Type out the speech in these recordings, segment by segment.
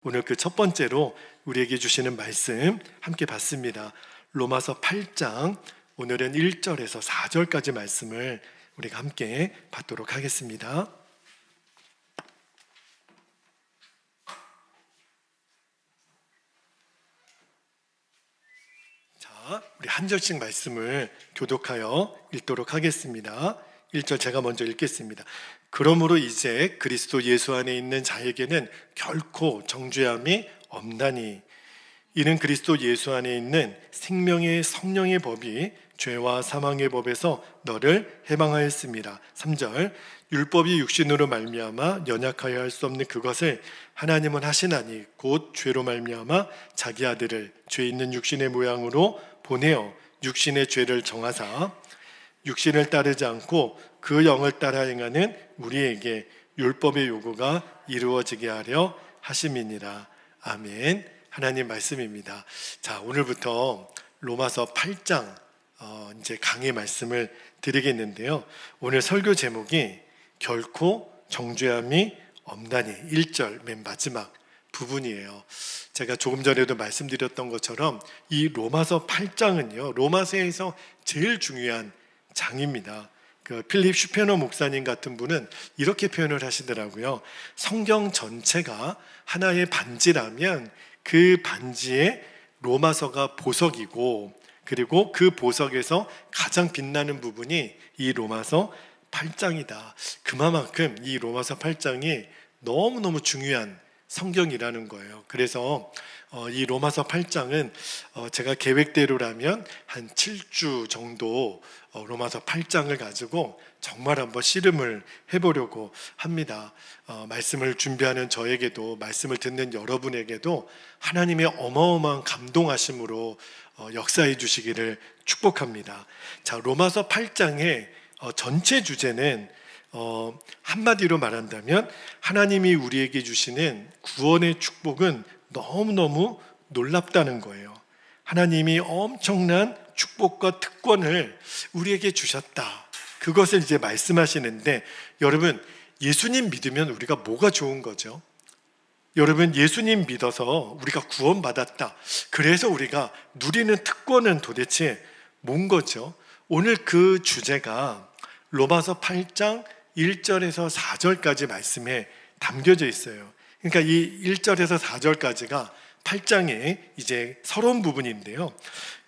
오늘 그 첫 번째로 우리에게 주시는 말씀 함께 봤습니다. 로마서 8장 오늘은 1절에서 4절까지 말씀을 우리가 함께 받도록 하겠습니다. 자, 우리 한 절씩 말씀을 교독하여 읽도록 하겠습니다. 1절 제가 먼저 읽겠습니다. 그러므로 이제 그리스도 예수 안에 있는 자에게는 결코 정죄함이 없나니 이는 그리스도 예수 안에 있는 생명의 성령의 법이 죄와 사망의 법에서 너를 해방하였습니다. 3절 율법이 육신으로 말미암아 연약하여 할 수 없는 그것을 하나님은 하시나니 곧 죄로 말미암아 자기 아들을 죄 있는 육신의 모양으로 보내어 육신의 죄를 정하사 육신을 따르지 않고 그 영을 따라 행하는 우리에게 율법의 요구가 이루어지게 하려 하심이니라. 아멘. 하나님 말씀입니다. 자, 오늘부터 로마서 8장 이제 강의 말씀을 드리겠는데요. 오늘 설교 제목이 결코 정죄함이 없나니 1절 맨 마지막 부분이에요. 제가 조금 전에도 말씀드렸던 것처럼 이 로마서 8장은요, 로마서에서 제일 중요한 장입니다. 그 필립 슈페너 목사님 같은 분은 이렇게 표현을 하시더라고요. 성경 전체가 하나의 반지라면 그 반지에 로마서가 보석이고, 그리고 그 보석에서 가장 빛나는 부분이 이 로마서 8장이다. 그만큼 이 로마서 8장이 너무너무 중요한 성경이라는 거예요. 그래서 이 로마서 8장은 제가 계획대로라면 한 7주 정도 로마서 8장을 가지고 정말 한번 씨름을 해보려고 합니다. 말씀을 준비하는 저에게도, 말씀을 듣는 여러분에게도 하나님의 어마어마한 감동하심으로 역사해 주시기를 축복합니다. 자, 로마서 8장의 전체 주제는 한마디로 말한다면 하나님이 우리에게 주시는 구원의 축복은 너무너무 놀랍다는 거예요. 하나님이 엄청난 축복과 특권을 우리에게 주셨다. 그것을 이제 말씀하시는데, 여러분, 예수님 믿으면 우리가 뭐가 좋은 거죠? 여러분, 예수님 믿어서 우리가 구원받았다. 그래서 우리가 누리는 특권은 도대체 뭔 거죠? 오늘 그 주제가 로마서 8장 1절에서 4절까지 말씀에 담겨져 있어요. 그러니까 이 1절에서 4절까지가 8장의 이제 서론 부분인데요.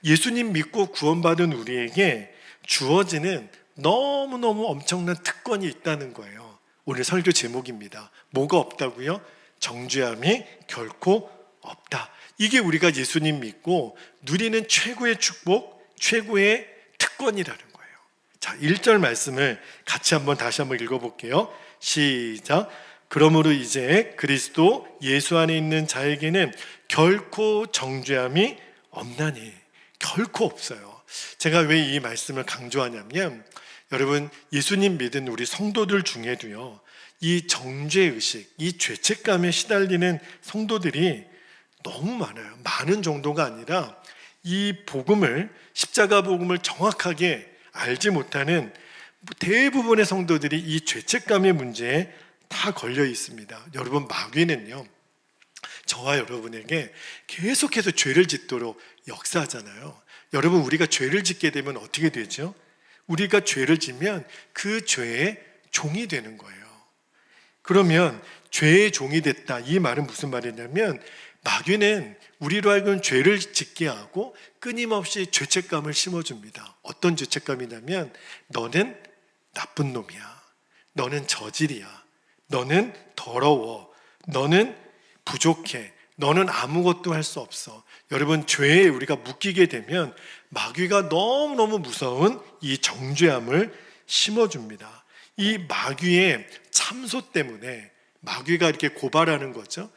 예수님 믿고 구원받은 우리에게 주어지는 너무너무 엄청난 특권이 있다는 거예요. 오늘 설교 제목입니다. 뭐가 없다고요? 정죄함이 결코 없다. 이게 우리가 예수님 믿고 누리는 최고의 축복, 최고의 특권이라는 거예요. 자, 1절 말씀을 같이 다시 한번 읽어볼게요. 시작. 그러므로 이제 그리스도 예수 안에 있는 자에게는 결코 정죄함이 없나니. 결코 없어요. 제가 왜 이 말씀을 강조하냐면, 여러분, 예수님 믿은 우리 성도들 중에도요, 이 정죄의식, 이 죄책감에 시달리는 성도들이 너무 많아요. 많은 정도가 아니라 이 복음을, 십자가 복음을 정확하게 알지 못하는 대부분의 성도들이 이 죄책감의 문제에 다 걸려 있습니다. 여러분, 마귀는요, 저와 여러분에게 계속해서 죄를 짓도록 역사하잖아요. 여러분, 우리가 죄를 짓게 되면 어떻게 되죠? 우리가 죄를 지면 그 죄의 종이 되는 거예요. 그러면 죄의 종이 됐다, 이 말은 무슨 말이냐면, 마귀는 우리로 하여금 죄를 짓게 하고 끊임없이 죄책감을 심어줍니다. 어떤 죄책감이냐면, 너는 나쁜 놈이야, 너는 저질이야, 너는 더러워, 너는 부족해, 너는 아무것도 할 수 없어. 여러분, 죄에 우리가 묶이게 되면 마귀가 너무너무 무서운 이 정죄함을 심어줍니다. 이 마귀의 참소 때문에 마귀가 이렇게 고발하는 거죠.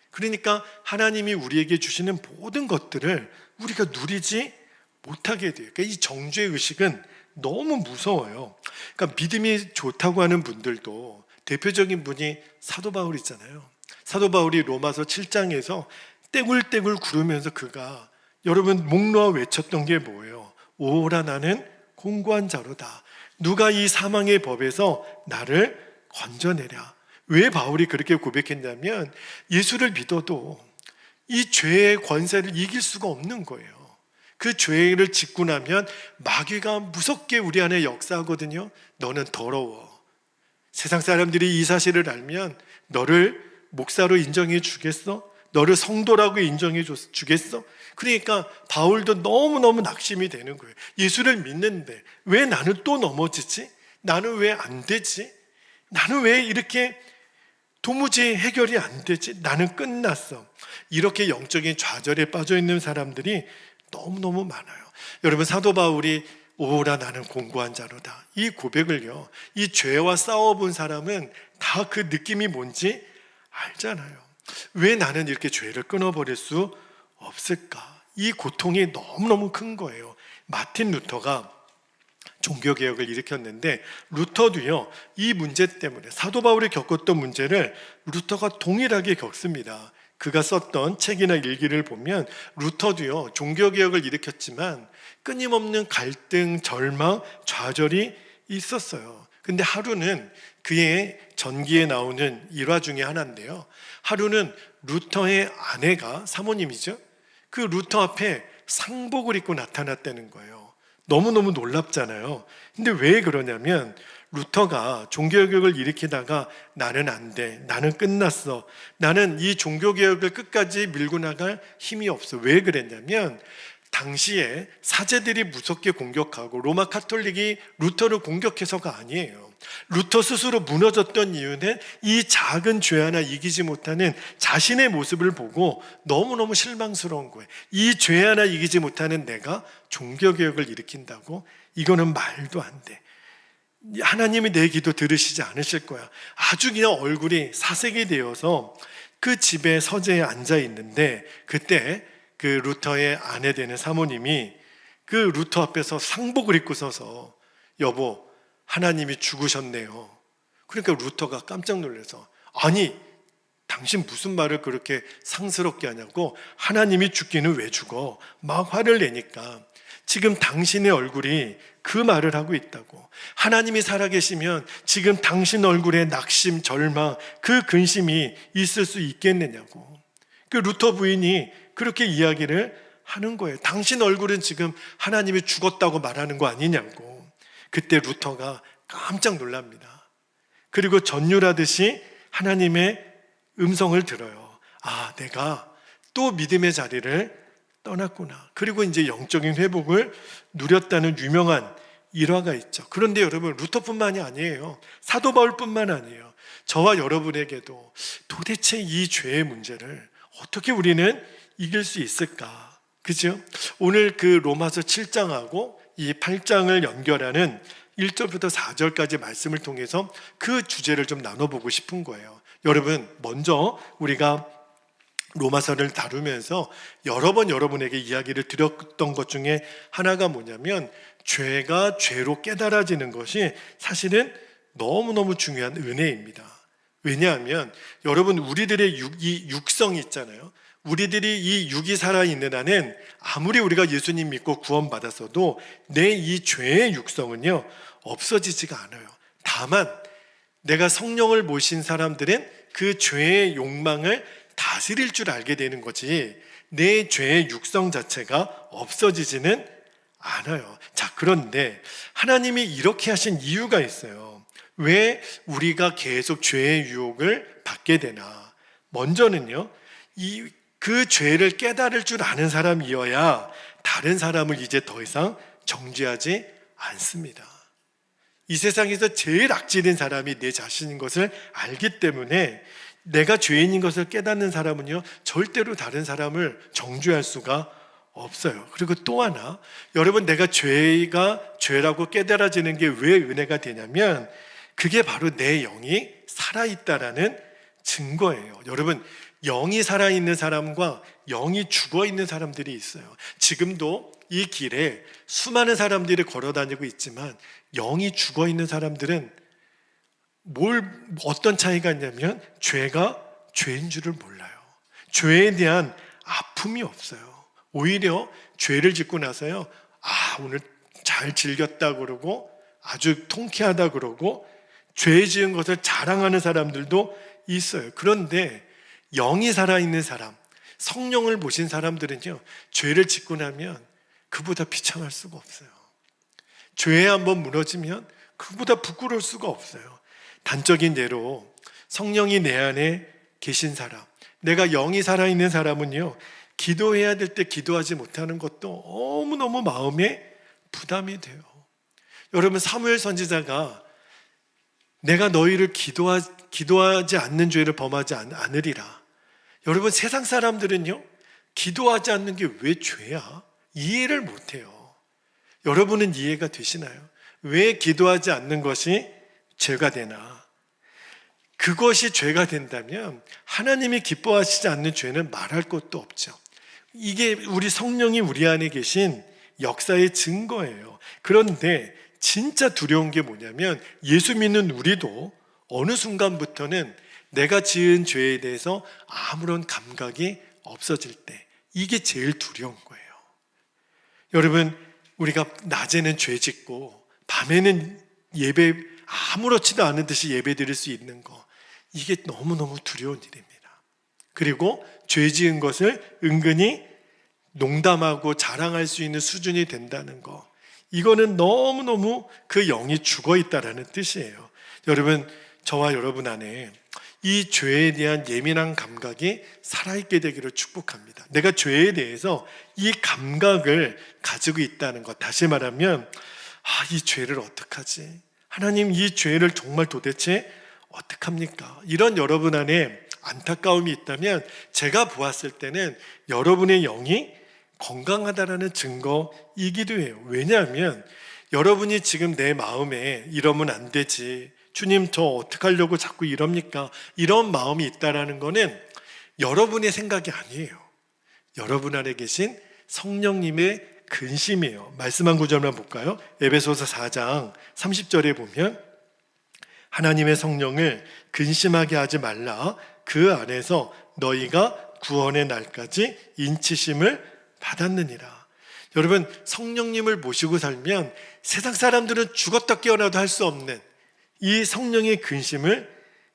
그러니까 하나님이 우리에게 주시는 모든 것들을 우리가 누리지 못하게 돼요. 그러니까 이 정죄의식은 너무 무서워요. 그러니까 믿음이 좋다고 하는 분들도 대표적인 분이 사도 바울이잖아요. 사도 바울이 로마서 7장에서 떼굴떼굴 구르면서 그가, 여러분, 목 놓아 외쳤던 게 뭐예요? 오라, 나는 공고한 자로다. 누가 이 사망의 법에서 나를 건져내랴. 왜 바울이 그렇게 고백했냐면 예수를 믿어도 이 죄의 권세를 이길 수가 없는 거예요. 그 죄를 짓고 나면 마귀가 무섭게 우리 안에 역사하거든요. 너는 더러워. 세상 사람들이 이 사실을 알면 너를 목사로 인정해 주겠어? 너를 성도라고 인정해 주겠어? 그러니까 바울도 너무너무 낙심이 되는 거예요. 예수를 믿는데 왜 나는 또 넘어지지? 나는 왜 안 되지? 나는 왜 이렇게 도무지 해결이 안 되지? 나는 끝났어. 이렇게 영적인 좌절에 빠져 있는 사람들이 너무너무 많아요. 여러분, 사도 바울이 오라 나는 공고한 자로다, 이 고백을요, 이 죄와 싸워본 사람은 다 그 느낌이 뭔지 알잖아요. 왜 나는 이렇게 죄를 끊어버릴 수 없을까? 이 고통이 너무너무 큰 거예요. 마틴 루터가 종교개혁을 일으켰는데, 루터도요 이 문제 때문에, 사도 바울이 겪었던 문제를 루터가 동일하게 겪습니다. 그가 썼던 책이나 일기를 보면 루터도요 종교개혁을 일으켰지만 끊임없는 갈등, 절망, 좌절이 있었어요. 근데 하루는, 그의 전기에 나오는 일화 중에 하나인데요, 하루는 루터의 아내가, 사모님이죠, 그 루터 앞에 상복을 입고 나타났다는 거예요. 너무너무 놀랍잖아요. 근데 왜 그러냐면, 루터가 종교개혁을 일으키다가 나는 안 돼, 나는 끝났어, 나는 이 종교개혁을 끝까지 밀고 나갈 힘이 없어. 왜 그랬냐면, 당시에 사제들이 무섭게 공격하고 로마 카톨릭이 루터를 공격해서가 아니에요. 루터 스스로 무너졌던 이유는 이 작은 죄 하나 이기지 못하는 자신의 모습을 보고 너무너무 실망스러운 거예요. 이 죄 하나 이기지 못하는 내가 종교개혁을 일으킨다고? 이거는 말도 안 돼. 하나님이 내 기도 들으시지 않으실 거야. 아주 그냥 얼굴이 사색이 되어서 그 집에 서재에 앉아 있는데, 그때 그 루터의 아내 되는 사모님이 그 루터 앞에서 상복을 입고 서서, 여보, 하나님이 죽으셨네요. 그러니까 루터가 깜짝 놀라서, 아니, 당신 무슨 말을 그렇게 상스럽게 하냐고, 하나님이 죽기는 왜 죽어? 막 화를 내니까, 지금 당신의 얼굴이 그 말을 하고 있다고. 하나님이 살아계시면 지금 당신 얼굴에 낙심, 절망, 그 근심이 있을 수 있겠느냐고. 그 루터 부인이 그렇게 이야기를 하는 거예요. 당신 얼굴은 지금 하나님이 죽었다고 말하는 거 아니냐고. 그때 루터가 깜짝 놀랍니다. 그리고 전율하듯이 하나님의 음성을 들어요. 아, 내가 또 믿음의 자리를 떠났구나. 그리고 이제 영적인 회복을 누렸다는 유명한 일화가 있죠. 그런데 여러분, 루터뿐만이 아니에요. 사도 바울뿐만 아니에요. 저와 여러분에게도 도대체 이 죄의 문제를 어떻게 우리는 이길 수 있을까? 그죠? 오늘 그 로마서 7장하고 이 8장을 연결하는 1절부터 4절까지 말씀을 통해서 그 주제를 좀 나눠보고 싶은 거예요. 여러분, 먼저 우리가 로마서를 다루면서 여러 번 여러분에게 이야기를 드렸던 것 중에 하나가 뭐냐면, 죄가 죄로 깨달아지는 것이 사실은 너무너무 중요한 은혜입니다. 왜냐하면 여러분, 우리들의 이 육성이 있잖아요. 우리들이 이 육이 살아있는 한은 아무리 우리가 예수님 믿고 구원받았어도 내 이 죄의 육성은요 없어지지가 않아요. 다만 내가 성령을 모신 사람들은 그 죄의 욕망을 다스릴 줄 알게 되는 거지, 내 죄의 육성 자체가 없어지지는 않아요. 자, 그런데 하나님이 이렇게 하신 이유가 있어요. 왜 우리가 계속 죄의 유혹을 받게 되나? 먼저는요, 그 죄를 깨달을 줄 아는 사람이어야 다른 사람을 이제 더 이상 정죄하지 않습니다. 이 세상에서 제일 악질인 사람이 내 자신인 것을 알기 때문에, 내가 죄인인 것을 깨닫는 사람은요 절대로 다른 사람을 정죄할 수가 없어요. 그리고 또 하나, 여러분, 내가 죄가 죄라고 깨달아지는 게 왜 은혜가 되냐면, 그게 바로 내 영이 살아있다라는 증거예요. 여러분, 영이 살아있는 사람과 영이 죽어있는 사람들이 있어요. 지금도 이 길에 수많은 사람들이 걸어다니고 있지만, 영이 죽어있는 사람들은 어떤 차이가 있냐면, 죄가 죄인 줄을 몰라요. 죄에 대한 아픔이 없어요. 오히려 죄를 짓고 나서요, 아, 오늘 잘 즐겼다 그러고 아주 통쾌하다 그러고, 죄 지은 것을 자랑하는 사람들도 있어요. 그런데 영이 살아있는 사람, 성령을 모신 사람들은요, 죄를 짓고 나면 그보다 비참할 수가 없어요. 죄에 한번 무너지면 그보다 부끄러울 수가 없어요. 단적인 예로 성령이 내 안에 계신 사람, 내가 영이 살아있는 사람은요, 기도해야 될 때 기도하지 못하는 것도 너무너무 마음에 부담이 돼요. 여러분, 사무엘 선지자가 내가 너희를 기도하지 않는 죄를 범하지 않으리라. 여러분, 세상 사람들은요, 기도하지 않는 게 왜 죄야? 이해를 못해요. 여러분은 이해가 되시나요? 왜 기도하지 않는 것이 죄가 되나? 그것이 죄가 된다면 하나님이 기뻐하시지 않는 죄는 말할 것도 없죠. 이게 우리 성령이 우리 안에 계신 역사의 증거예요. 그런데 진짜 두려운 게 뭐냐면, 예수 믿는 우리도 어느 순간부터는 내가 지은 죄에 대해서 아무런 감각이 없어질 때, 이게 제일 두려운 거예요. 여러분, 우리가 낮에는 죄 짓고 밤에는 예배 아무렇지도 않은 듯이 예배 드릴 수 있는 거, 이게 너무너무 두려운 일입니다. 그리고 죄 지은 것을 은근히 농담하고 자랑할 수 있는 수준이 된다는 거, 이거는 너무너무 그 영이 죽어있다라는 뜻이에요. 여러분, 저와 여러분 안에 이 죄에 대한 예민한 감각이 살아있게 되기를 축복합니다. 내가 죄에 대해서 이 감각을 가지고 있다는 것, 다시 말하면 이 죄를 어떡하지? 하나님, 이 죄를 정말 도대체 어떡합니까? 이런 여러분 안에 안타까움이 있다면 제가 보았을 때는 여러분의 영이 건강하다라는 증거이기도 해요. 왜냐하면 여러분이 지금 내 마음에 이러면 안 되지, 주님 저 어떡하려고 자꾸 이럽니까? 이런 마음이 있다라는 거는 여러분의 생각이 아니에요. 여러분 안에 계신 성령님의 근심이에요. 말씀 한 구절만 볼까요? 에베소서 4장 30절에 보면, 하나님의 성령을 근심하게 하지 말라. 그 안에서 너희가 구원의 날까지 인치심을 받았느니라. 여러분, 성령님을 모시고 살면 세상 사람들은 죽었다 깨어나도 할 수 없는 이 성령의 근심을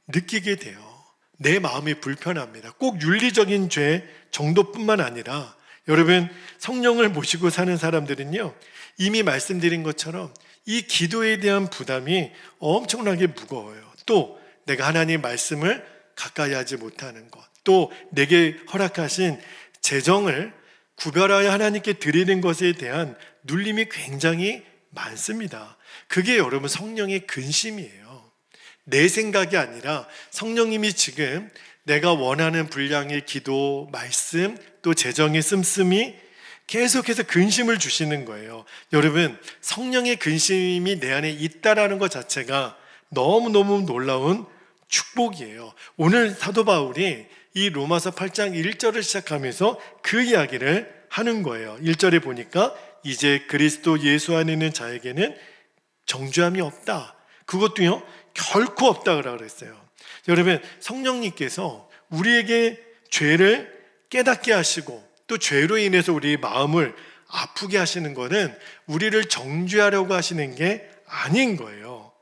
느끼게 돼요. 내 마음이 불편합니다. 꼭 윤리적인 죄 정도뿐만 아니라, 여러분, 성령을 모시고 사는 사람들은요, 이미 말씀드린 것처럼 이 기도에 대한 부담이 엄청나게 무거워요. 또 내가 하나님 말씀을 가까이 하지 못하는 것, 또 내게 허락하신 재정을 구별하여 하나님께 드리는 것에 대한 눌림이 굉장히 많습니다. 그게 여러분 성령의 근심이에요. 내 생각이 아니라 성령님이 지금 내가 원하는 분량의 기도, 말씀, 또 재정의 씀씀이 계속해서 근심을 주시는 거예요. 여러분, 성령의 근심이 내 안에 있다라는 것 자체가 너무너무 놀라운 축복이에요. 오늘 사도 바울이 이 로마서 8장 1절을 시작하면서 그 이야기를 하는 거예요. 1절에 보니까 이제 그리스도 예수 안에 있는 자에게는 정죄함이 없다. 그것도요, 결코 없다 그랬어요. 여러분, 성령님께서 우리에게 죄를 깨닫게 하시고 또 죄로 인해서 우리의 마음을 아프게 하시는 것은 우리를 정죄하려고 하시는 게 아닌 거예요.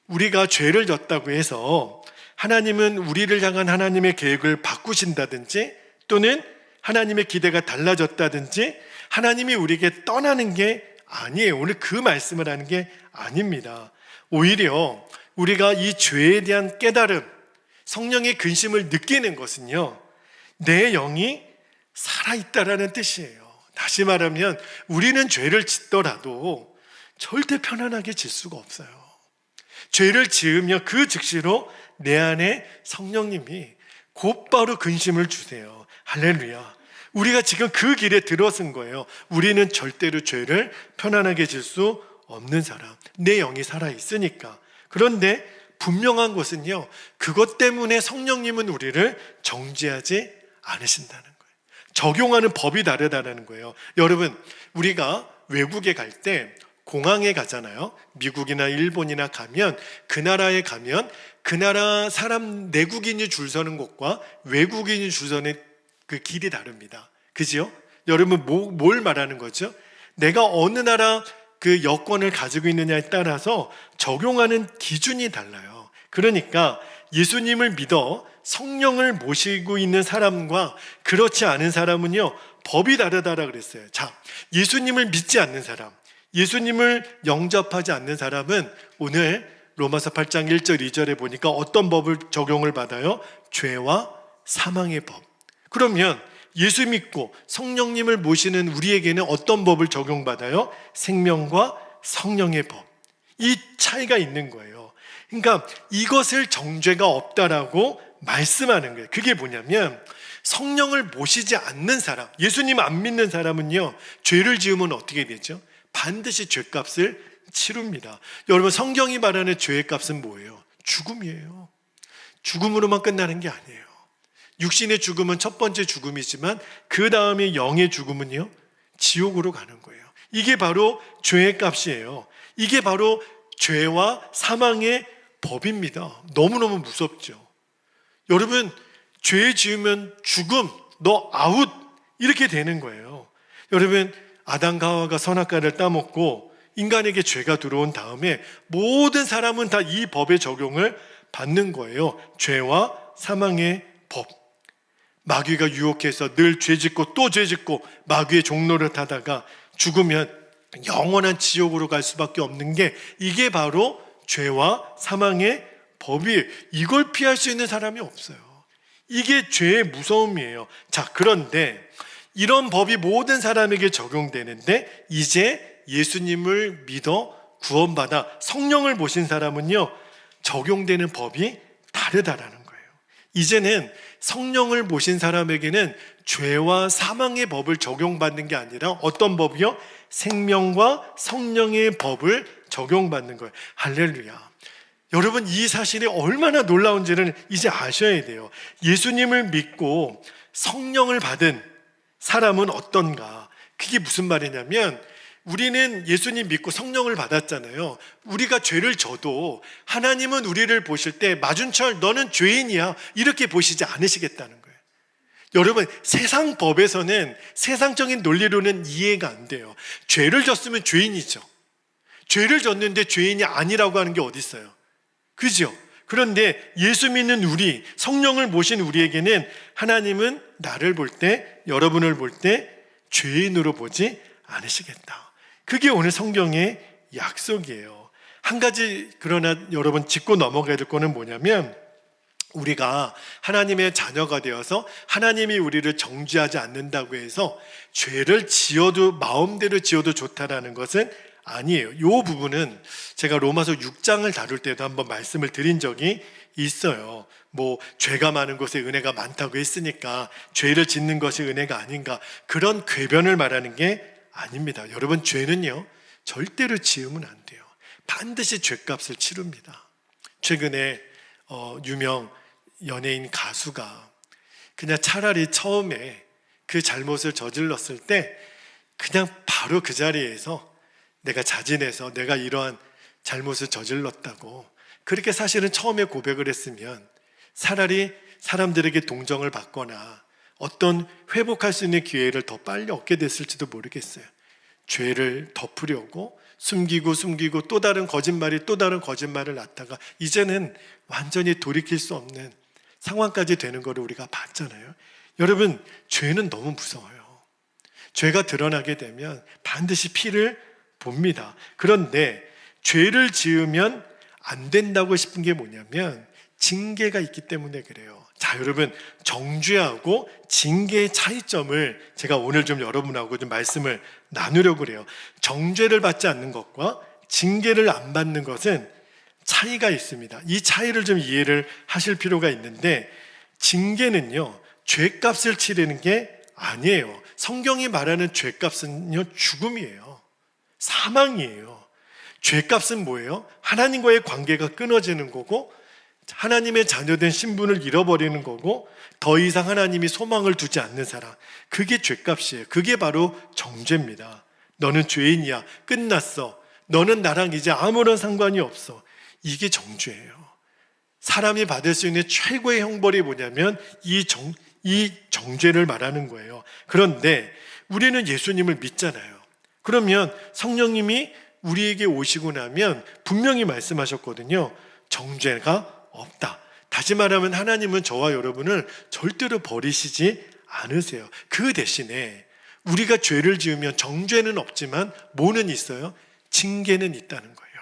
우리가 죄를 졌다고 해서 하나님은 우리를 향한 하나님의 계획을 바꾸신다든지, 또는 하나님의 기대가 달라졌다든지, 하나님이 우리에게 떠나는 게 아니에요. 오늘 그 말씀을 하는 게 아닙니다. 오히려 우리가 이 죄에 대한 깨달음, 성령의 근심을 느끼는 것은요, 내 영이 살아있다라는 뜻이에요. 다시 말하면 우리는 죄를 짓더라도 절대 편안하게 질 수가 없어요. 죄를 지으며 그 즉시로 내 안에 성령님이 곧바로 근심을 주세요. 할렐루야. 우리가 지금 그 길에 들어선 거예요. 우리는 절대로 죄를 편안하게 질 수 없는 사람, 내 영이 살아있으니까. 그런데 분명한 것은요, 그것 때문에 성령님은 우리를 정죄하지 않으신다는 거예요. 적용하는 법이 다르다는 거예요. 여러분, 우리가 외국에 갈 때 공항에 가잖아요. 미국이나 일본이나 가면, 그 나라에 가면 그 나라 사람, 내국인이 줄 서는 곳과 외국인이 줄 서는 그 길이 다릅니다. 그지요? 여러분, 뭘 말하는 거죠? 내가 어느 나라 그 여건을 가지고 있느냐에 따라서 적용하는 기준이 달라요. 그러니까 예수님을 믿어 성령을 모시고 있는 사람과 그렇지 않은 사람은요, 법이 다르다라 그랬어요. 자, 예수님을 믿지 않는 사람, 예수님을 영접하지 않는 사람은 오늘 로마서 8장 1절 2절에 보니까 어떤 법을 적용을 받아요? 죄와 사망의 법. 그러면 예수 믿고 성령님을 모시는 우리에게는 어떤 법을 적용받아요? 생명과 성령의 법. 이 차이가 있는 거예요. 그러니까 이것을 정죄가 없다라고 말씀하는 거예요. 그게 뭐냐면 성령을 모시지 않는 사람, 예수님 안 믿는 사람은요, 죄를 지으면 어떻게 되죠? 반드시 죄값을 치릅니다. 여러분, 성경이 말하는 죄의 값은 뭐예요? 죽음이에요. 죽음으로만 끝나는 게 아니에요. 육신의 죽음은 첫 번째 죽음이지만 그 다음에 영의 죽음은요, 지옥으로 가는 거예요. 이게 바로 죄의 값이에요. 이게 바로 죄와 사망의 법입니다. 너무너무 무섭죠. 여러분, 죄 지으면 죽음, 너 아웃, 이렇게 되는 거예요. 여러분, 아담과 하와가 선악과를 따먹고 인간에게 죄가 들어온 다음에 모든 사람은 다 이 법의 적용을 받는 거예요. 죄와 사망의 법. 마귀가 유혹해서 늘 죄짓고 또 죄짓고 마귀의 종로를 타다가 죽으면 영원한 지옥으로 갈 수밖에 없는 게, 이게 바로 죄와 사망의 법이에요. 이걸 피할 수 있는 사람이 없어요. 이게 죄의 무서움이에요. 자, 그런데 이런 법이 모든 사람에게 적용되는데 이제 예수님을 믿어 구원받아 성령을 모신 사람은요, 적용되는 법이 다르다라는 거예요. 이제는 성령을 모신 사람에게는 죄와 사망의 법을 적용받는 게 아니라 어떤 법이요? 생명과 성령의 법을 적용받는 거예요. 할렐루야. 여러분, 이 사실이 얼마나 놀라운지를 이제 아셔야 돼요. 예수님을 믿고 성령을 받은 사람은 어떤가? 그게 무슨 말이냐면, 우리는 예수님 믿고 성령을 받았잖아요. 우리가 죄를 져도 하나님은 우리를 보실 때 마준철 너는 죄인이야 이렇게 보시지 않으시겠다는 거예요. 여러분, 세상 법에서는, 세상적인 논리로는 이해가 안 돼요. 죄를 졌으면 죄인이죠. 죄를 졌는데 죄인이 아니라고 하는 게 어디 있어요? 그죠? 그런데 예수 믿는 우리, 성령을 모신 우리에게는 하나님은 나를 볼 때, 여러분을 볼 때 죄인으로 보지 않으시겠다. 그게 오늘 성경의 약속이에요. 한 가지 그러나 여러분 짚고 넘어가야 될 거는 뭐냐면, 우리가 하나님의 자녀가 되어서 하나님이 우리를 정죄하지 않는다고 해서 죄를 지어도 마음대로 지어도 좋다라는 것은 아니에요. 이 부분은 제가 로마서 6장을 다룰 때도 한번 말씀을 드린 적이 있어요. 죄가 많은 곳에 은혜가 많다고 했으니까 죄를 짓는 것이 은혜가 아닌가, 그런 궤변을 말하는 게 아닙니다. 여러분, 죄는요, 절대로 지으면 안 돼요. 반드시 죄값을 치릅니다. 최근에 유명 연예인 가수가 그냥 차라리 처음에 그 잘못을 저질렀을 때 그냥 바로 그 자리에서 내가 자진해서 내가 이러한 잘못을 저질렀다고 그렇게 사실은 처음에 고백을 했으면 차라리 사람들에게 동정을 받거나 어떤 회복할 수 있는 기회를 더 빨리 얻게 됐을지도 모르겠어요. 죄를 덮으려고 숨기고 또 다른 거짓말을 낳다가 이제는 완전히 돌이킬 수 없는 상황까지 되는 것을 우리가 봤잖아요. 여러분, 죄는 너무 무서워요. 죄가 드러나게 되면 반드시 피를 봅니다. 그런데 죄를 지으면 안 된다고 싶은 게 뭐냐면 징계가 있기 때문에 그래요. 자, 여러분, 정죄하고 징계의 차이점을 제가 오늘 좀 여러분하고 좀 말씀을 나누려고 그래요. 정죄를 받지 않는 것과 징계를 안 받는 것은 차이가 있습니다. 이 차이를 좀 이해를 하실 필요가 있는데, 징계는요, 죄값을 치르는 게 아니에요. 성경이 말하는 죄값은요, 죽음이에요. 사망이에요. 죄값은 뭐예요? 하나님과의 관계가 끊어지는 거고, 하나님의 자녀된 신분을 잃어버리는 거고, 더 이상 하나님이 소망을 두지 않는 사람, 그게 죄값이에요. 그게 바로 정죄입니다. 너는 죄인이야. 끝났어. 너는 나랑 이제 아무런 상관이 없어. 이게 정죄예요. 사람이 받을 수 있는 최고의 형벌이 뭐냐면 이 정죄를 말하는 거예요. 그런데 우리는 예수님을 믿잖아요. 그러면 성령님이 우리에게 오시고 나면 분명히 말씀하셨거든요. 정죄가 없다. 다시 말하면 하나님은 저와 여러분을 절대로 버리시지 않으세요. 그 대신에 우리가 죄를 지으면 정죄는 없지만 뭐는 있어요? 징계는 있다는 거예요.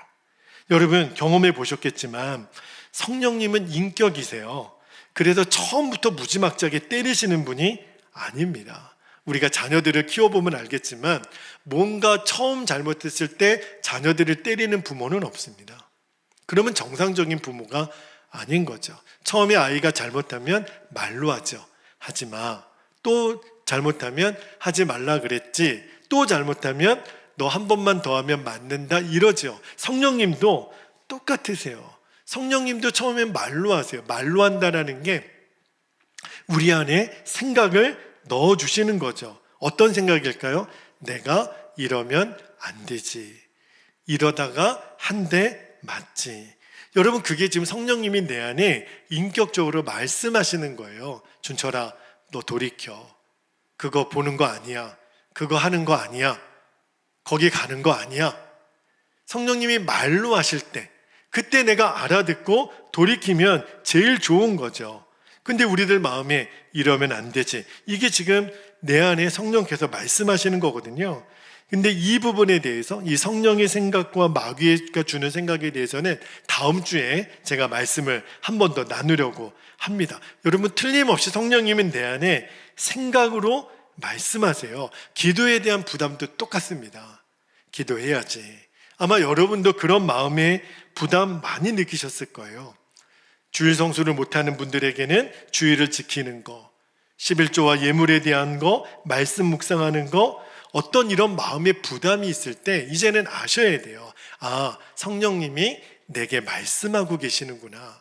여러분 경험해 보셨겠지만 성령님은 인격이세요. 그래서 처음부터 무지막지하게 때리시는 분이 아닙니다. 우리가 자녀들을 키워보면 알겠지만 뭔가 처음 잘못했을 때 자녀들을 때리는 부모는 없습니다. 그러면 정상적인 부모가 아닌 거죠. 처음에 아이가 잘못하면 말로 하죠. 하지 마. 또 잘못하면 하지 말라 그랬지. 또 잘못하면 너 한 번만 더 하면 맞는다 이러죠. 성령님도 똑같으세요. 성령님도 처음엔 말로 하세요. 말로 한다라는 게 우리 안에 생각을 넣어주시는 거죠. 어떤 생각일까요? 내가 이러면 안 되지. 이러다가 한 대 맞지. 여러분 그게 지금 성령님이 내 안에 인격적으로 말씀하시는 거예요. 준철아, 너 돌이켜. 그거 보는 거 아니야. 그거 하는 거 아니야. 거기 가는 거 아니야. 성령님이 말로 하실 때 그때 내가 알아듣고 돌이키면 제일 좋은 거죠. 근데 우리들 마음에 이러면 안 되지. 이게 지금 내 안에 성령께서 말씀하시는 거거든요. 근데 이 부분에 대해서 이 성령의 생각과 마귀가 주는 생각에 대해서는 다음 주에 제가 말씀을 한 번 더 나누려고 합니다. 여러분 틀림없이 성령님은 내 안에 생각으로 말씀하세요. 기도에 대한 부담도 똑같습니다. 기도해야지. 아마 여러분도 그런 마음의 부담 많이 느끼셨을 거예요. 주일 성수를 못하는 분들에게는 주일을 지키는 거, 11조와 예물에 대한 거, 말씀 묵상하는 거, 어떤 이런 마음의 부담이 있을 때 이제는 아셔야 돼요. 아, 성령님이 내게 말씀하고 계시는구나.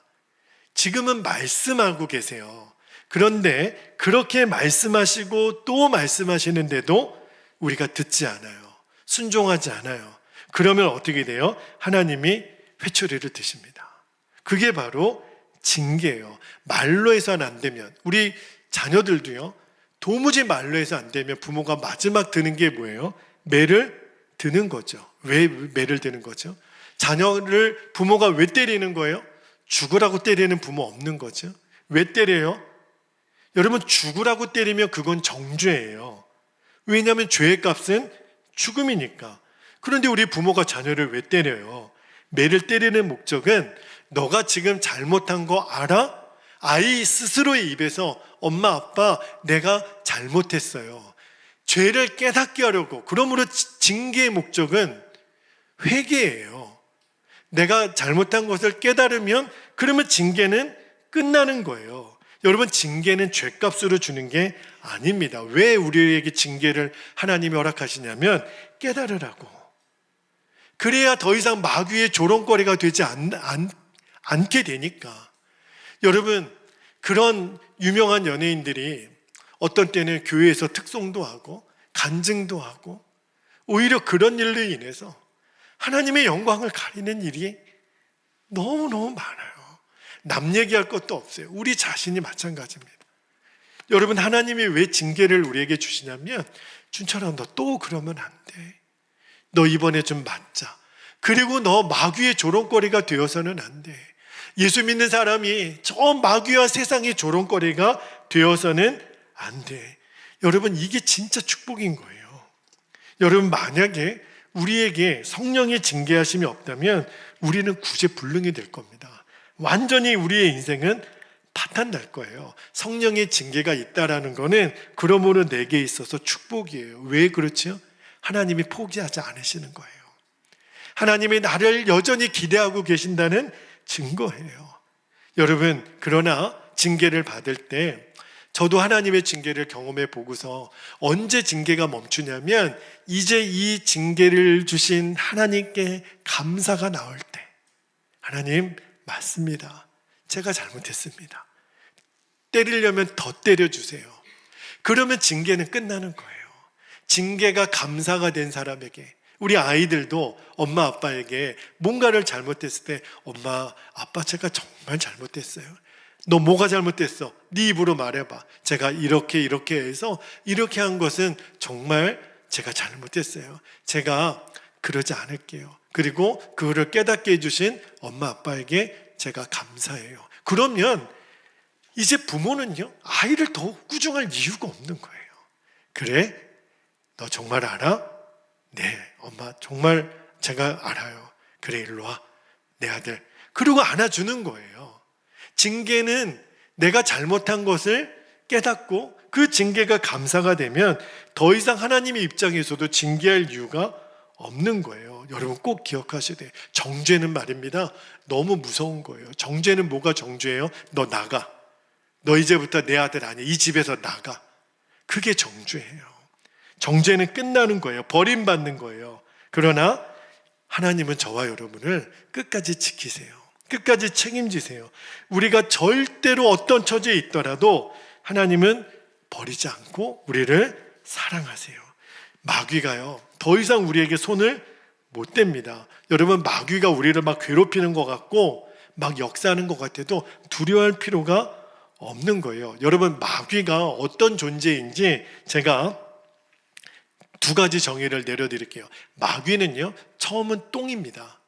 지금은 말씀하고 계세요. 그런데 그렇게 말씀하시고 또 말씀하시는데도 우리가 듣지 않아요. 순종하지 않아요. 그러면 어떻게 돼요? 하나님이 회초리를 드십니다. 그게 바로 징계예요. 말로 해서는 안 되면, 우리 자녀들도요, 도무지 말로 해서 안 되면 부모가 마지막 드는 게 뭐예요? 매를 드는 거죠. 왜 매를 드는 거죠? 자녀를 부모가 왜 때리는 거예요? 죽으라고 때리는 부모 없는 거죠. 왜 때려요? 여러분 죽으라고 때리면 그건 정죄예요. 왜냐하면 죄의 값은 죽음이니까. 그런데 우리 부모가 자녀를 왜 때려요? 매를 때리는 목적은 너가 지금 잘못한 거 알아? 아이 스스로의 입에서 엄마 아빠 내가 잘못했어요. 죄를 깨닫게 하려고. 그러므로 징계의 목적은 회개예요. 내가 잘못한 것을 깨달으면 그러면 징계는 끝나는 거예요. 여러분 징계는 죄값으로 주는 게 아닙니다. 왜 우리에게 징계를 하나님이 허락하시냐면 깨달으라고. 그래야 더 이상 마귀의 조롱거리가 되지 않게 되니까. 여러분 그런 유명한 연예인들이 어떤 때는 교회에서 특송도 하고 간증도 하고 오히려 그런 일로 인해서 하나님의 영광을 가리는 일이 너무너무 많아요. 남 얘기할 것도 없어요. 우리 자신이 마찬가지입니다. 여러분 하나님이 왜 징계를 우리에게 주시냐면 준철아 너 또 그러면 안 돼. 너 이번에 좀 맞자. 그리고 너 마귀의 조롱거리가 되어서는 안 돼. 예수 믿는 사람이 저 마귀와 세상의 조롱거리가 되어서는 안 돼. 여러분 이게 진짜 축복인 거예요. 여러분 만약에 우리에게 성령의 징계하심이 없다면 우리는 구제불능이 될 겁니다. 완전히 우리의 인생은 파탄날 거예요. 성령의 징계가 있다라는 거는 그러므로 내게 있어서 축복이에요. 왜 그렇죠? 하나님이 포기하지 않으시는 거예요. 하나님이 나를 여전히 기대하고 계신다는 증거예요. 여러분 그러나 징계를 받을 때 저도 하나님의 징계를 경험해 보고서 언제 징계가 멈추냐면 이제 이 징계를 주신 하나님께 감사가 나올 때 하나님 맞습니다. 제가 잘못했습니다. 때리려면 더 때려주세요. 그러면 징계는 끝나는 거예요. 징계가 감사가 된 사람에게 우리 아이들도 엄마 아빠에게 뭔가를 잘못했을 때 엄마 아빠 제가 정말 잘못했어요. 너 뭐가 잘못됐어? 네 입으로 말해봐. 제가 이렇게 해서 이렇게 한 것은 정말 제가 잘못했어요. 제가 그러지 않을게요. 그리고 그거를 깨닫게 해주신 엄마 아빠에게 제가 감사해요. 그러면 이제 부모는요, 아이를 더 꾸중할 이유가 없는 거예요. 그래? 너 정말 알아? 네, 엄마 정말 제가 알아요. 그래, 일로 와, 내 아들. 그리고 안아주는 거예요. 징계는 내가 잘못한 것을 깨닫고 그 징계가 감사가 되면 더 이상 하나님의 입장에서도 징계할 이유가 없는 거예요. 여러분 꼭 기억하셔야 돼요. 정죄는 말입니다, 너무 무서운 거예요. 정죄는 뭐가 정죄예요? 너 나가. 너 이제부터 내 아들 아니야. 이 집에서 나가. 그게 정죄예요. 정죄는 끝나는 거예요. 버림받는 거예요. 그러나 하나님은 저와 여러분을 끝까지 지키세요. 끝까지 책임지세요. 우리가 절대로 어떤 처지에 있더라도 하나님은 버리지 않고 우리를 사랑하세요. 마귀가요, 더 이상 우리에게 손을 못 댑니다. 여러분, 마귀가 우리를 막 괴롭히는 것 같고 막 역사하는 것 같아도 두려워할 필요가 없는 거예요. 여러분, 마귀가 어떤 존재인지 제가 두 가지 정의를 내려드릴게요. 마귀는요, 처음은 똥입니다.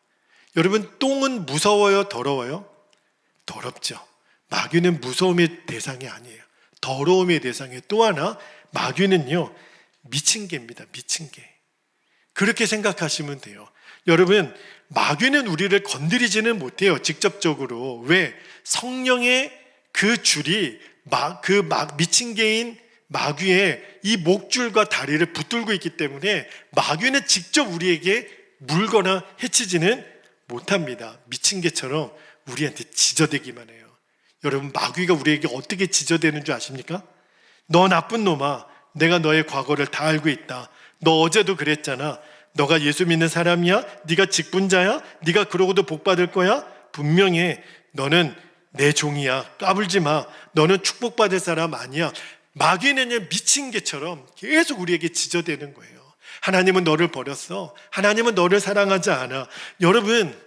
여러분, 똥은 무서워요, 더러워요? 더럽죠. 마귀는 무서움의 대상이 아니에요. 더러움의 대상이에요. 또 하나, 마귀는요, 미친 개입니다. 미친 개. 그렇게 생각하시면 돼요. 여러분, 마귀는 우리를 건드리지는 못해요, 직접적으로. 왜? 성령의 그 줄이 미친 개인 마귀의 이 목줄과 다리를 붙들고 있기 때문에 마귀는 직접 우리에게 물거나 해치지는 못합니다. 미친 개처럼 우리한테 지저대기만 해요. 여러분, 마귀가 우리에게 어떻게 지저대는 줄 아십니까? 너 나쁜 놈아, 내가 너의 과거를 다 알고 있다. 너 어제도 그랬잖아. 너가 예수 믿는 사람이야? 네가 직분자야? 네가 그러고도 복 받을 거야? 분명히 너는 내 종이야. 까불지 마. 너는 축복받을 사람 아니야. 마귀는 미친 개처럼 계속 우리에게 지저대는 거예요. 하나님은 너를 버렸어. 하나님은 너를 사랑하지 않아. 여러분,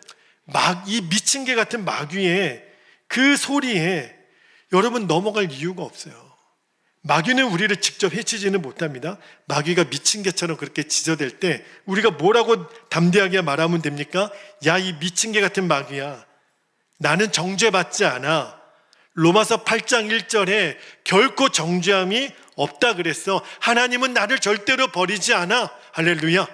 이 미친 개 같은 마귀의 그 소리에 여러분 넘어갈 이유가 없어요. 마귀는 우리를 직접 해치지는 못합니다. 마귀가 미친 개처럼 그렇게 지저댈 때 우리가 뭐라고 담대하게 말하면 됩니까? 야, 이 미친 개 같은 마귀야, 나는 정죄받지 않아. 로마서 8장 1절에 결코 정죄함이 없다 그랬어. 하나님은 나를 절대로 버리지 않아. 할렐루야.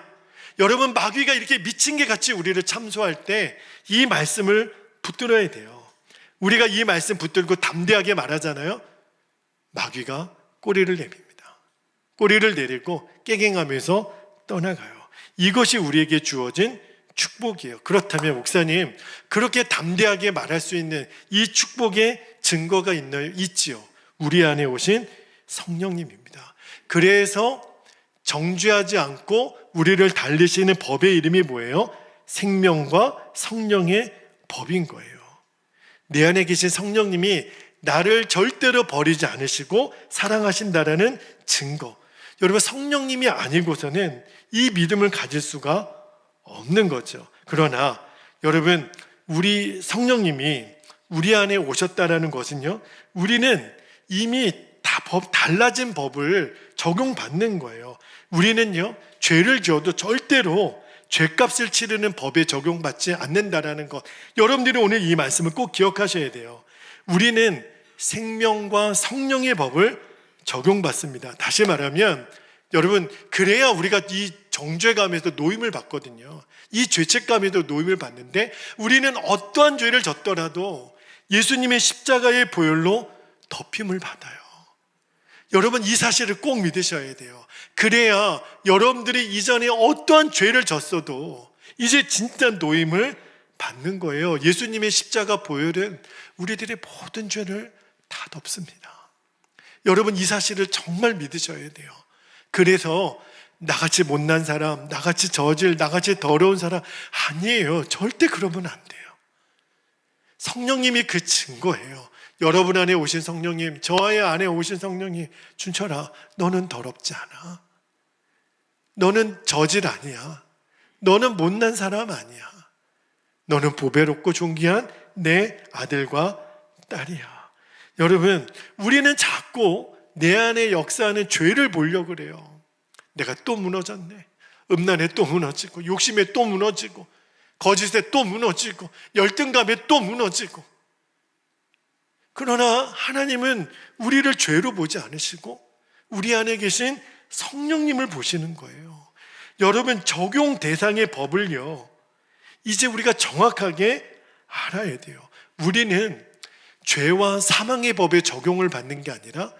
여러분, 마귀가 이렇게 미친 개 같이 우리를 참소할 때 이 말씀을 붙들어야 돼요. 우리가 이 말씀 붙들고 담대하게 말하잖아요. 마귀가 꼬리를 내밉니다. 꼬리를 내리고 깨갱하면서 떠나가요. 이것이 우리에게 주어진 축복이에요. 그렇다면 목사님, 그렇게 담대하게 말할 수 있는 이 축복의 증거가 있나요? 있지요. 우리 안에 오신 성령님입니다. 그래서 정죄하지 않고 우리를 달리시는 법의 이름이 뭐예요? 생명과 성령의 법인 거예요. 내 안에 계신 성령님이 나를 절대로 버리지 않으시고 사랑하신다라는 증거. 여러분, 성령님이 아니고서는 이 믿음을 가질 수가 없는 거죠. 그러나 여러분, 우리 성령님이 우리 안에 오셨다라는 것은요, 우리는 이미 달라진 법을 적용받는 거예요. 우리는요, 죄를 지어도 절대로 죄값을 치르는 법에 적용받지 않는다라는 것. 여러분들이 오늘 이 말씀을 꼭 기억하셔야 돼요. 우리는 생명과 성령의 법을 적용받습니다. 다시 말하면 여러분, 그래야 우리가 이 정죄감에서 노임을 받거든요. 이 죄책감에도 노임을 받는데 우리는 어떠한 죄를 졌더라도 예수님의 십자가의 보혈로 덮임을 받아요. 여러분, 이 사실을 꼭 믿으셔야 돼요. 그래야 여러분들이 이전에 어떠한 죄를 졌어도 이제 진짜 노임을 받는 거예요. 예수님의 십자가 보혈은 우리들의 모든 죄를 다 덮습니다. 여러분, 이 사실을 정말 믿으셔야 돼요. 그래서 나같이 못난 사람, 나같이 저질, 나같이 더러운 사람 아니에요. 절대 그러면 안 돼요. 성령님이 그 증거예요. 여러분 안에 오신 성령님, 저의 안에 오신 성령님, 춘철아, 너는 더럽지 않아. 너는 저질 아니야. 너는 못난 사람 아니야. 너는 보배롭고 존귀한 내 아들과 딸이야. 여러분, 우리는 자꾸 내 안에 역사하는 죄를 보려고 그래요. 내가 또 무너졌네. 음란에 또 무너지고, 욕심에 또 무너지고, 거짓에 또 무너지고, 열등감에 또 무너지고. 그러나 하나님은 우리를 죄로 보지 않으시고 우리 안에 계신 성령님을 보시는 거예요. 여러분, 적용 대상의 법을요, 이제 우리가 정확하게 알아야 돼요. 우리는 죄와 사망의 법에 적용을 받는 게 아니라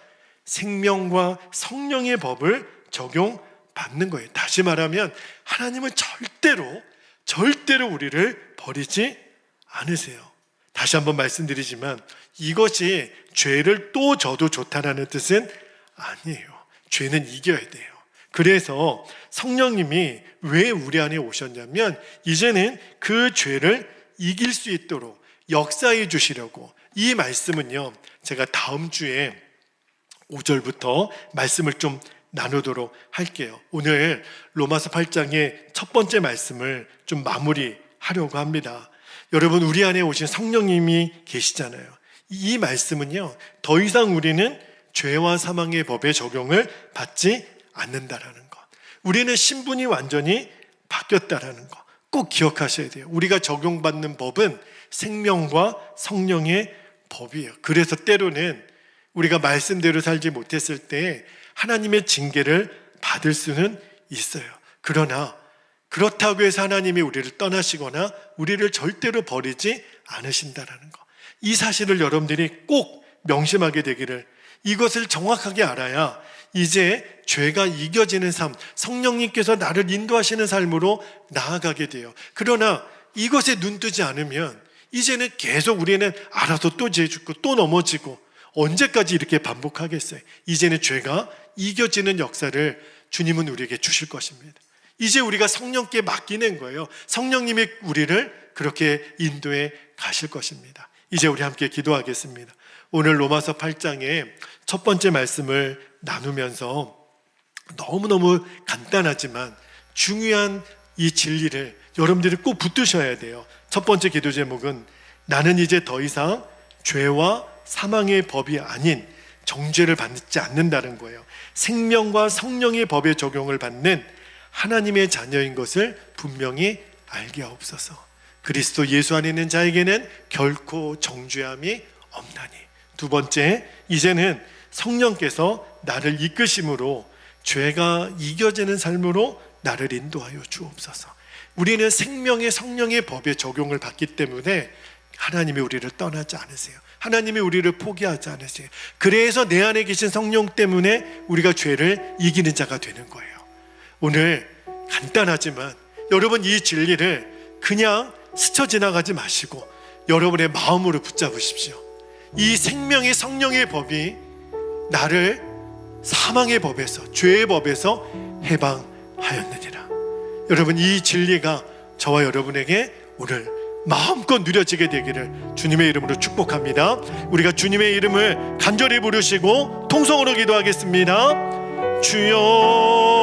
생명과 성령의 법을 적용받는 거예요. 다시 말하면 하나님은 절대로 우리를 버리지 않으세요. 다시 한번 말씀드리지만 이것이 죄를 또 져도 좋다라는 뜻은 아니에요. 죄는 이겨야 돼요. 그래서 성령님이 왜 우리 안에 오셨냐면 이제는 그 죄를 이길 수 있도록 역사해 주시려고. 이 말씀은요, 제가 다음 주에 5절부터 말씀을 좀 나누도록 할게요. 오늘 로마서 8장의 첫 번째 말씀을 좀 마무리하려고 합니다. 여러분, 우리 안에 오신 성령님이 계시잖아요. 이 말씀은요, 더 이상 우리는 죄와 사망의 법의 적용을 받지 않는다라는 것, 우리는 신분이 완전히 바뀌었다라는 것 꼭 기억하셔야 돼요. 우리가 적용받는 법은 생명과 성령의 법이에요. 그래서 때로는 우리가 말씀대로 살지 못했을 때 하나님의 징계를 받을 수는 있어요. 그러나 그렇다고 해서 하나님이 우리를 떠나시거나 우리를 절대로 버리지 않으신다라는 것, 이 사실을 여러분들이 꼭 명심하게 되기를, 이것을 정확하게 알아야 이제 죄가 이겨지는 삶, 성령님께서 나를 인도하시는 삶으로 나아가게 돼요. 그러나 이것에 눈뜨지 않으면 이제는 계속 우리는 알아서 또 죄 짓고 또 넘어지고, 언제까지 이렇게 반복하겠어요? 이제는 죄가 이겨지는 역사를 주님은 우리에게 주실 것입니다. 이제 우리가 성령께 맡기는 거예요. 성령님이 우리를 그렇게 인도해 가실 것입니다. 이제 우리 함께 기도하겠습니다. 오늘 로마서 8장의 첫 번째 말씀을 나누면서 너무너무 간단하지만 중요한 이 진리를 여러분들이 꼭 붙드셔야 돼요. 첫 번째 기도 제목은 나는 이제 더 이상 죄와 사망의 법이 아닌 정죄를 받지 않는다는 거예요. 생명과 성령의 법의 적용을 받는 하나님의 자녀인 것을 분명히 알게 하옵소서. 그리스도 예수 안에 있는 자에게는 결코 정죄함이 없나니. 두 번째, 이제는 성령께서 나를 이끄심으로 죄가 이겨지는 삶으로 나를 인도하여 주옵소서. 우리는 생명의 성령의 법의 적용을 받기 때문에 하나님이 우리를 떠나지 않으세요. 하나님이 우리를 포기하지 않으세요. 그래서 내 안에 계신 성령 때문에 우리가 죄를 이기는 자가 되는 거예요. 오늘 간단하지만 여러분, 이 진리를 그냥 스쳐 지나가지 마시고 여러분의 마음으로 붙잡으십시오. 이 생명의 성령의 법이 나를 사망의 법에서, 죄의 법에서 해방하였느니라. 여러분, 이 진리가 저와 여러분에게 오늘 마음껏 누려지게 되기를 주님의 이름으로 축복합니다. 우리가 주님의 이름을 간절히 부르시고 통성으로 기도하겠습니다. 주여